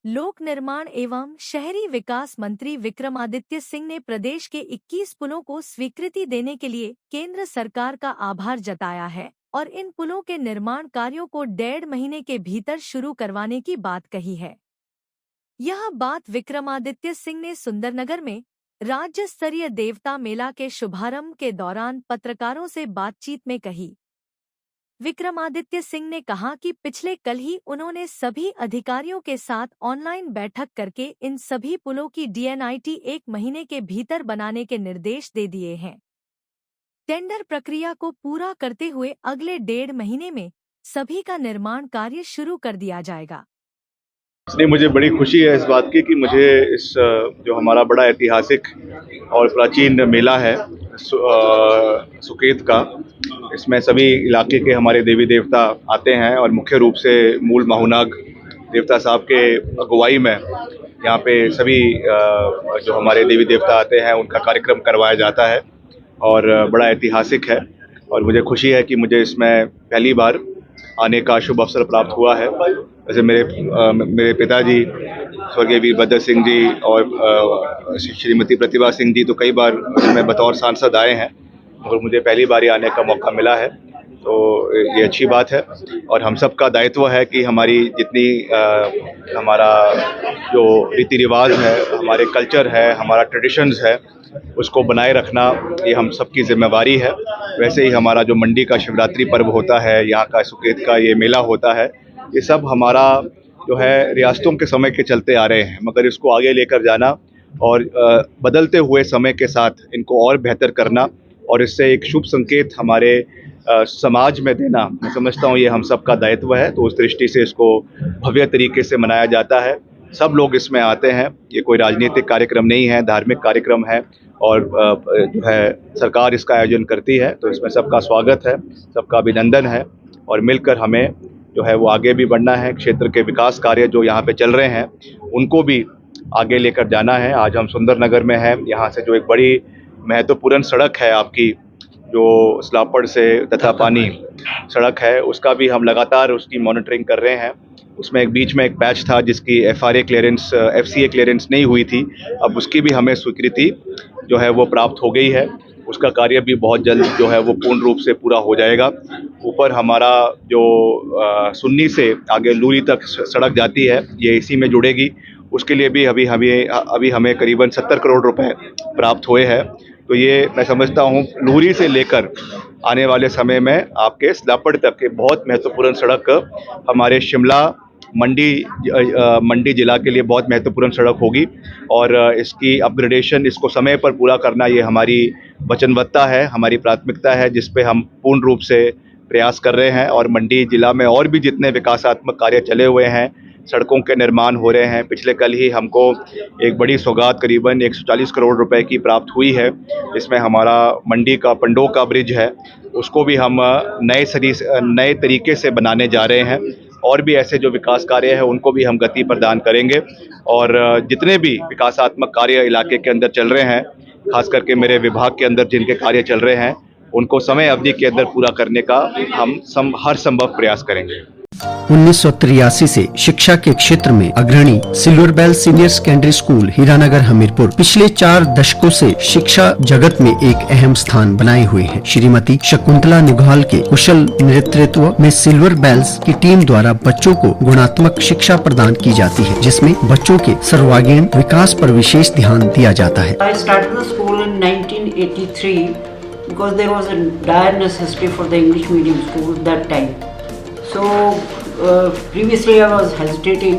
लोक निर्माण एवं शहरी विकास मंत्री विक्रमादित्य सिंह ने प्रदेश के 21 पुलों को स्वीकृति देने के लिए केंद्र सरकार का आभार जताया है और इन पुलों के निर्माण कार्यों को 1.5 महीने के भीतर शुरू करवाने की बात कही है। यह बात विक्रमादित्य सिंह ने सुंदरनगर में राज्य स्तरीय देवता मेला के शुभारंभ के दौरान पत्रकारों से बातचीत में कही। विक्रमादित्य सिंह ने कहा कि पिछले कल ही उन्होंने सभी अधिकारियों के साथ ऑनलाइन बैठक करके इन सभी पुलों की DNIT 1 महीने के भीतर बनाने के निर्देश दे दिए हैं। टेंडर प्रक्रिया को पूरा करते हुए अगले 1.5 महीने में सभी का निर्माण कार्य शुरू कर दिया जाएगा। इसलिए मुझे बड़ी खुशी है इस बात की कि मुझे इस जो हमारा बड़ा ऐतिहासिक और प्राचीन मेला है सुकेत का, इसमें सभी इलाके के हमारे देवी देवता आते हैं और मुख्य रूप से मूल माहुनाग देवता साहब के अगुवाई में यहाँ पे सभी जो हमारे देवी देवता आते हैं उनका कार्यक्रम करवाया जाता है और बड़ा ऐतिहासिक है। और मुझे खुशी है कि मुझे इसमें पहली बार आने का शुभ अवसर प्राप्त हुआ है। वैसे मेरे पिताजी स्वर्गीय वीरभद्र सिंह जी और श्रीमती प्रतिभा सिंह जी तो कई बार मैं बतौर सांसद आए हैं और मुझे पहली बार ही आने का मौका मिला है, तो ये अच्छी बात है। और हम सब का दायित्व है कि हमारी जितनी हमारा जो रीति रिवाज है, हमारे कल्चर है, हमारा ट्रेडिशंस है, उसको बनाए रखना ये हम सब की जिम्मेवारी है। वैसे ही हमारा जो मंडी का शिवरात्रि पर्व होता है, यहाँ का सुकेत का ये मेला होता है, ये सब हमारा जो है रियासतों के समय के चलते आ रहे हैं, मगर इसको आगे लेकर जाना और बदलते हुए समय के साथ इनको और बेहतर करना और इससे एक शुभ संकेत हमारे समाज में देना, मैं समझता हूँ ये हम सब का दायित्व है। तो उस दृष्टि से इसको भव्य तरीके से मनाया जाता है, सब लोग इसमें आते हैं। ये कोई राजनीतिक कार्यक्रम नहीं है, धार्मिक कार्यक्रम है और जो है सरकार इसका आयोजन करती है, तो इसमें सबका स्वागत है, सबका अभिनंदन है और मिलकर हमें जो है वो आगे भी बढ़ना है। क्षेत्र के विकास कार्य जो यहाँ पे चल रहे हैं उनको भी आगे लेकर जाना है। आज हम सुंदरनगर में हैं, यहाँ से जो एक बड़ी महत्वपूर्ण सड़क है आपकी, जो स्लापड़ से तथा पानी सड़क है, उसका भी हम लगातार उसकी मॉनिटरिंग कर रहे हैं। उसमें एक बीच में एक पैच था जिसकी FRA क्लियरेंस FCA क्लियरेंस नहीं हुई थी, अब उसकी भी हमें स्वीकृति जो है वो प्राप्त हो गई है। उसका कार्य भी बहुत जल्द जो है वो पूर्ण रूप से पूरा हो जाएगा। ऊपर हमारा जो सुन्नी से आगे लूरी तक सड़क जाती है, ये इसी में जुड़ेगी, उसके लिए भी अभी हमें करीबन 70 करोड़ रुपए प्राप्त हुए हैं। तो ये मैं समझता हूँ लूरी से लेकर आने वाले समय में आपके स्लापड़ तक के बहुत महत्वपूर्ण सड़क हमारे शिमला मंडी जिला के लिए बहुत महत्वपूर्ण सड़क होगी और इसकी अपग्रेडेशन, इसको समय पर पूरा करना ये हमारी वचनबद्धता है, हमारी प्राथमिकता है, जिस पे हम पूर्ण रूप से प्रयास कर रहे हैं। और मंडी जिला में और भी जितने विकासात्मक कार्य चले हुए हैं, सड़कों के निर्माण हो रहे हैं। पिछले कल ही हमको एक बड़ी सौगात करीबन 140 करोड़ रुपए की प्राप्त हुई है। इसमें हमारा मंडी का पंडो का ब्रिज है, उसको भी हम नए तरीके से बनाने जा रहे हैं और भी ऐसे जो विकास कार्य है उनको भी हम गति प्रदान करेंगे। और जितने भी विकासात्मक कार्य इलाके के अंदर चल रहे हैं, खास करके मेरे विभाग के अंदर जिनके कार्य चल रहे हैं, उनको समय अवधि के अंदर पूरा करने का हम हर संभव प्रयास करेंगे। 1983 से शिक्षा के क्षेत्र में अग्रणी silver bell senior secondary school Hiranagar Hamirpur पिछले 4 दशकों से शिक्षा जगत में एक अहम स्थान बनाए हुए है। श्रीमती शकुंतला निघाल के कुशल नेतृत्व में सिल्वर बेल्स की टीम द्वारा बच्चों को गुणात्मक शिक्षा प्रदान की जाती है, जिसमें बच्चों के सर्वांगीण विकास पर विशेष ध्यान दिया जाता है। I started the school in 1983 because there was a dire necessity for the English medium school that time. So previously I was hesitating,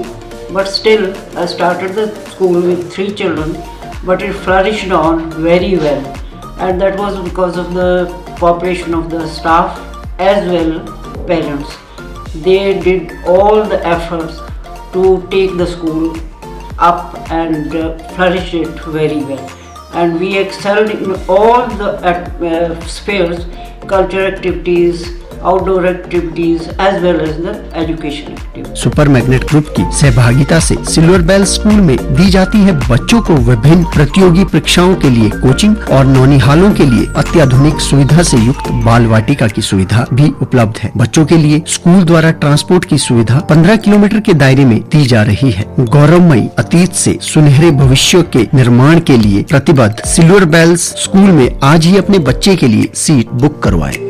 but still I started the school with 3 children, but it flourished on very well, and that was because of the cooperation of the staff as well parents. They did all the efforts to take the school up and flourish it very well, and we excelled in all the spheres, cultural activities, outdoor activities as well as the education activities. Super magnet group की सहभागिता से silver bell school में दी जाती है बच्चों को विभिन्न प्रतियोगी परीक्षाओं के लिए कोचिंग और नौनिहालों के लिए अत्याधुनिक सुविधा से युक्त बाल वाटिका की सुविधा भी उपलब्ध है। बच्चों के लिए स्कूल द्वारा ट्रांसपोर्ट की सुविधा 15 किलोमीटर के दायरे में दी जा रही है। गौरवमयी अतीत से सुनहरे भविष्य के निर्माण के लिए प्रतिबद्ध सिल्वर बेल्स स्कूल में आज ही अपने बच्चे के लिए सीट बुक करवाएं।